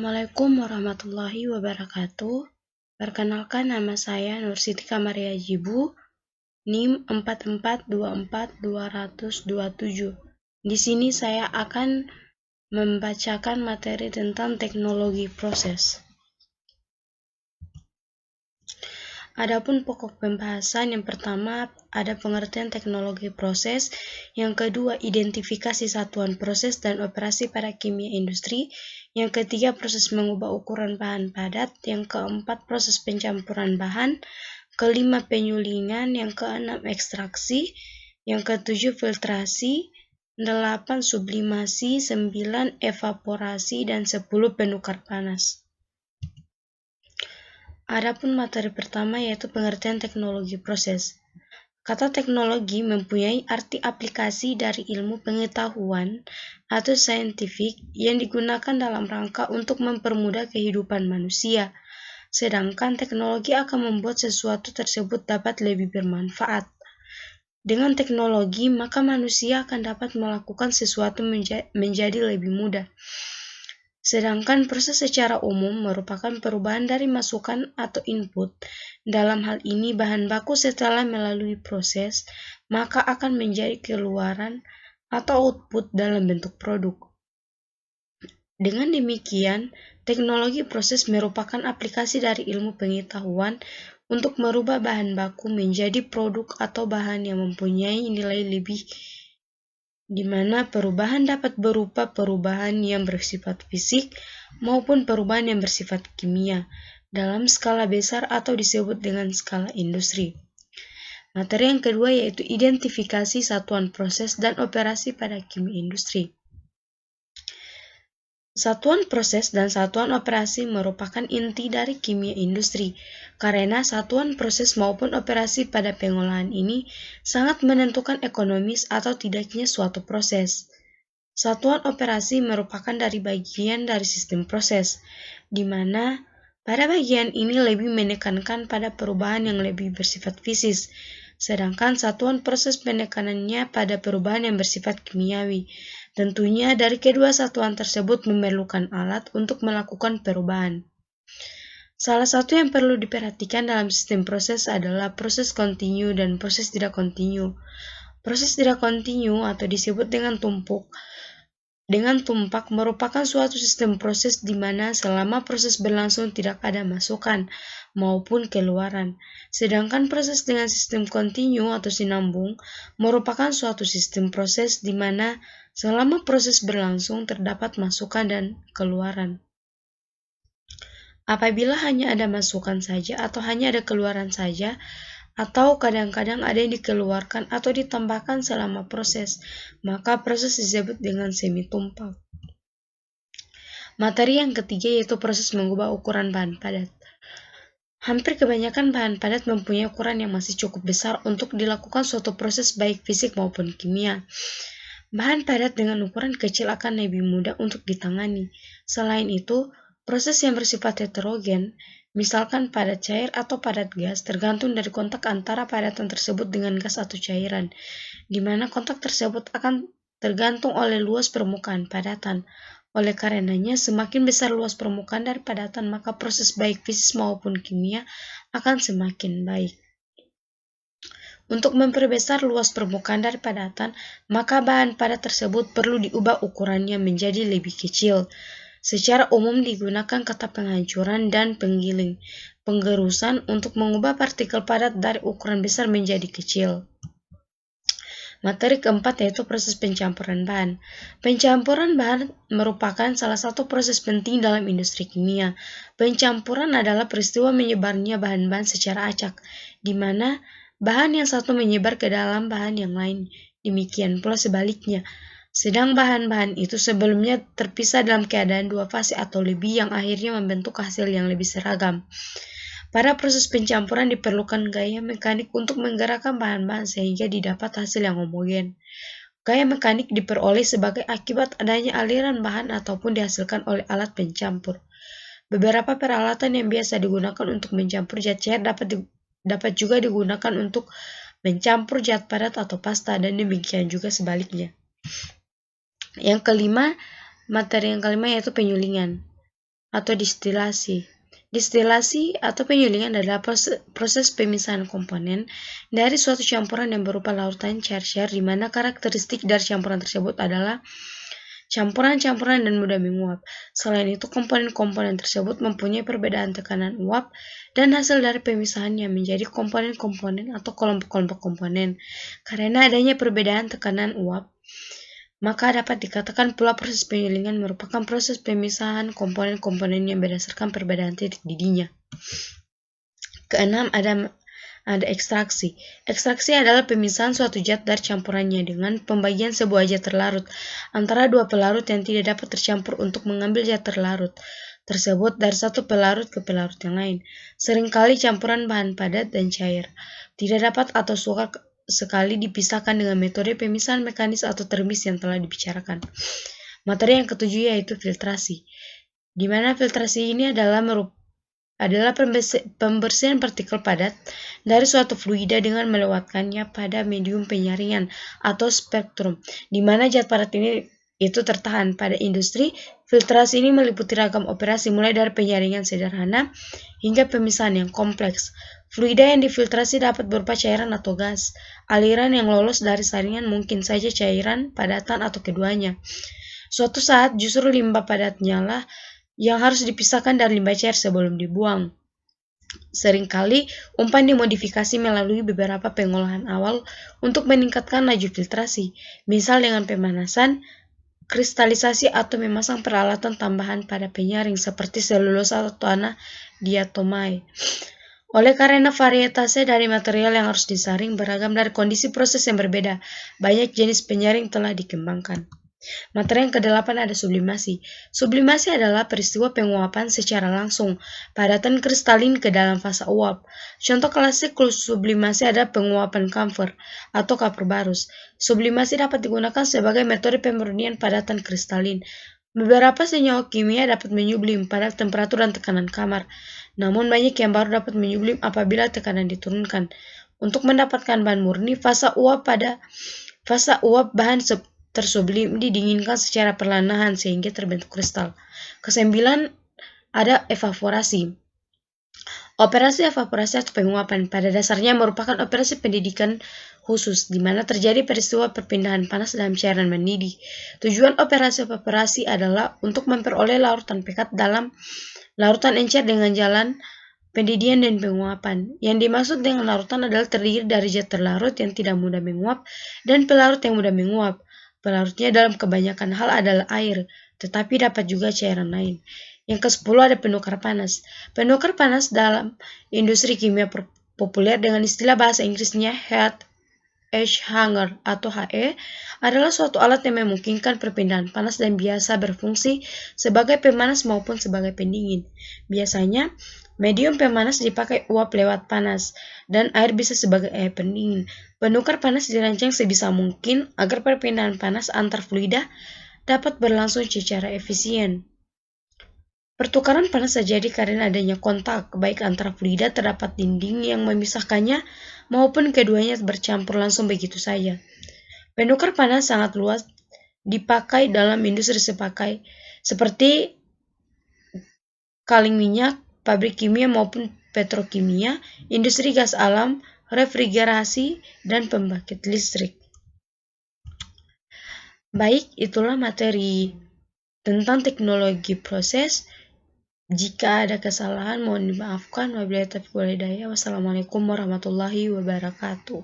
Assalamualaikum warahmatullahi wabarakatuh. Perkenalkan, nama saya Nur Siti Kamaria Jibu, NIM 4424227. Di sini saya akan membacakan materi tentang teknologi proses. Adapun pokok pembahasan, yang pertama ada pengertian teknologi proses, yang kedua identifikasi satuan proses dan operasi pada kimia industri, yang ketiga proses mengubah ukuran bahan padat, yang keempat proses pencampuran bahan, kelima penyulingan, yang keenam ekstraksi, yang ketujuh filtrasi, 8 sublimasi, 9 evaporasi, dan 10 penukar panas. Adapun materi pertama yaitu pengertian teknologi proses. Kata teknologi mempunyai arti aplikasi dari ilmu pengetahuan atau saintifik yang digunakan dalam rangka untuk mempermudah kehidupan manusia. Sedangkan teknologi akan membuat sesuatu tersebut dapat lebih bermanfaat. Dengan teknologi, maka manusia akan dapat melakukan sesuatu menjadi lebih mudah. Sedangkan proses secara umum merupakan perubahan dari masukan atau input. Dalam hal ini, bahan baku setelah melalui proses, maka akan menjadi keluaran atau output dalam bentuk produk. Dengan demikian, teknologi proses merupakan aplikasi dari ilmu pengetahuan untuk merubah bahan baku menjadi produk atau bahan yang mempunyai nilai lebih, di mana perubahan dapat berupa perubahan yang bersifat fisik maupun perubahan yang bersifat kimia dalam skala besar atau disebut dengan skala industri. Materi yang kedua yaitu identifikasi satuan proses dan operasi pada kimia industri. Satuan proses dan satuan operasi merupakan inti dari kimia industri, karena satuan proses maupun operasi pada pengolahan ini sangat menentukan ekonomis atau tidaknya suatu proses. Satuan operasi merupakan dari bagian dari sistem proses, di mana pada bagian ini lebih menekankan pada perubahan yang lebih bersifat fisik, sedangkan satuan proses penekanannya pada perubahan yang bersifat kimiawi. Tentunya dari kedua satuan tersebut memerlukan alat untuk melakukan perubahan. Salah satu yang perlu diperhatikan dalam sistem proses adalah proses kontinu dan proses tidak kontinu. Proses tidak kontinu atau disebut dengan tumpak merupakan suatu sistem proses di mana selama proses berlangsung tidak ada masukan maupun keluaran. Sedangkan proses dengan sistem kontinu atau sinambung merupakan suatu sistem proses di mana selama proses berlangsung terdapat masukan dan keluaran. Apabila hanya ada masukan saja atau hanya ada keluaran saja, atau kadang-kadang ada yang dikeluarkan atau ditambahkan selama proses, maka proses disebut dengan semi-tumpak. Materi yang ketiga yaitu proses mengubah ukuran bahan padat. Hampir kebanyakan bahan padat mempunyai ukuran yang masih cukup besar untuk dilakukan suatu proses baik fisik maupun kimia. Bahan padat dengan ukuran kecil akan lebih mudah untuk ditangani. Selain itu, proses yang bersifat heterogen, misalkan padat cair atau padat gas, tergantung dari kontak antara padatan tersebut dengan gas atau cairan, di mana kontak tersebut akan tergantung oleh luas permukaan padatan. Oleh karenanya, semakin besar luas permukaan dari padatan, maka proses baik fisik maupun kimia akan semakin baik. Untuk memperbesar luas permukaan dari padatan, maka bahan padat tersebut perlu diubah ukurannya menjadi lebih kecil. Secara umum digunakan kata penghancuran dan penggerusan untuk mengubah partikel padat dari ukuran besar menjadi kecil. Materi keempat yaitu proses pencampuran bahan. Pencampuran bahan merupakan salah satu proses penting dalam industri kimia. Pencampuran adalah peristiwa menyebarnya bahan-bahan secara acak, di mana bahan yang satu menyebar ke dalam bahan yang lain. Demikian pula sebaliknya. Sedang bahan-bahan itu sebelumnya terpisah dalam keadaan dua fase atau lebih yang akhirnya membentuk hasil yang lebih seragam. Pada proses pencampuran diperlukan gaya mekanik untuk menggerakkan bahan-bahan sehingga didapat hasil yang homogen. Gaya mekanik diperoleh sebagai akibat adanya aliran bahan ataupun dihasilkan oleh alat pencampur. Beberapa peralatan yang biasa digunakan untuk mencampur zat cair dapat juga digunakan untuk mencampur zat padat atau pasta, dan demikian juga sebaliknya. Materi yang kelima yaitu penyulingan. atau distilasi. Distilasi atau penyulingan adalah proses pemisahan komponen dari suatu campuran yang berupa larutan cair-cair di mana karakteristik dari campuran tersebut adalah campuran-campuran dan mudah menguap. Selain itu, komponen-komponen tersebut mempunyai perbedaan tekanan uap dan hasil dari pemisahannya menjadi komponen-komponen atau kelompok-kelompok komponen. Karena adanya perbedaan tekanan uap, maka dapat dikatakan pula proses penyulingan merupakan proses pemisahan komponen-komponen yang berdasarkan perbedaan titik didinya. Keenam, ada ekstraksi. Ekstraksi adalah pemisahan suatu zat dari campurannya dengan pembagian sebuah zat terlarut antara dua pelarut yang tidak dapat tercampur untuk mengambil zat terlarut tersebut dari satu pelarut ke pelarut yang lain. Seringkali campuran bahan padat dan cair tidak dapat atau sukar sekali dipisahkan dengan metode pemisahan mekanis atau termis yang telah dibicarakan. Materi yang ketujuh yaitu filtrasi, di mana filtrasi ini adalah pembersihan partikel padat dari suatu fluida dengan melewatkannya pada medium penyaringan atau spektrum, di mana zat padat ini itu tertahan. Pada industri, filtrasi ini meliputi ragam operasi mulai dari penyaringan sederhana hingga pemisahan yang kompleks. Fluida yang difiltrasi dapat berupa cairan atau gas. Aliran yang lolos dari saringan mungkin saja cairan, padatan, atau keduanya. Suatu saat justru limbah padatnya lah yang harus dipisahkan dari limbah cair sebelum dibuang. Seringkali umpan dimodifikasi melalui beberapa pengolahan awal untuk meningkatkan laju filtrasi, misal dengan pemanasan, kristalisasi, atau memasang peralatan tambahan pada penyaring seperti selulosa atau tanah diatomai. Oleh karena varietasnya dari material yang harus disaring beragam dari kondisi proses yang berbeda, banyak jenis penyaring telah dikembangkan. Materi yang kedelapan ada sublimasi. Sublimasi adalah peristiwa penguapan secara langsung padatan kristalin ke dalam fasa uap. Contoh klasik sublimasi adalah penguapan kamfer atau kapur barus. Sublimasi dapat digunakan sebagai metode pemurnian padatan kristalin. Beberapa senyawa kimia dapat menyublim pada temperatur dan tekanan kamar, namun banyak yang baru dapat menyublim apabila tekanan diturunkan. Untuk mendapatkan bahan murni, fasa uap bahan tersublim didinginkan secara perlahan sehingga terbentuk kristal. Kesembilan, ada evaporasi. Operasi evaporasi atau penguapan pada dasarnya merupakan operasi pendidikan khusus, di mana terjadi peristiwa perpindahan panas dalam cairan mendidih. Tujuan operasi evaporasi adalah untuk memperoleh larutan pekat dalam larutan encer dengan jalan pendidihan dan penguapan. Yang dimaksud dengan larutan adalah terdiri dari zat terlarut yang tidak mudah menguap dan pelarut yang mudah menguap. Pelarutnya dalam kebanyakan hal adalah air, tetapi dapat juga cairan lain. Yang ke-10 ada penukar panas. Penukar panas dalam industri kimia populer dengan istilah bahasa Inggrisnya heat exchanger atau HE adalah suatu alat yang memungkinkan perpindahan panas dan biasa berfungsi sebagai pemanas maupun sebagai pendingin. Biasanya, medium pemanas dipakai uap lewat panas dan air bisa sebagai air pendingin. Penukar panas dirancang sebisa mungkin agar perpindahan panas antar fluida dapat berlangsung secara efisien. Pertukaran panas terjadi karena adanya kontak, baik antara fluida terdapat dinding yang memisahkannya maupun keduanya bercampur langsung begitu saja. Penukar panas sangat luas dipakai dalam industri seperti kaling minyak, pabrik kimia maupun petrokimia, industri gas alam, refrigerasi, dan pembangkit listrik. Baik, itulah materi tentang teknologi proses. Jika ada kesalahan mohon dimaafkan. Wabillahi taufiq wal hidayah. Wassalamualaikum warahmatullahi wabarakatuh.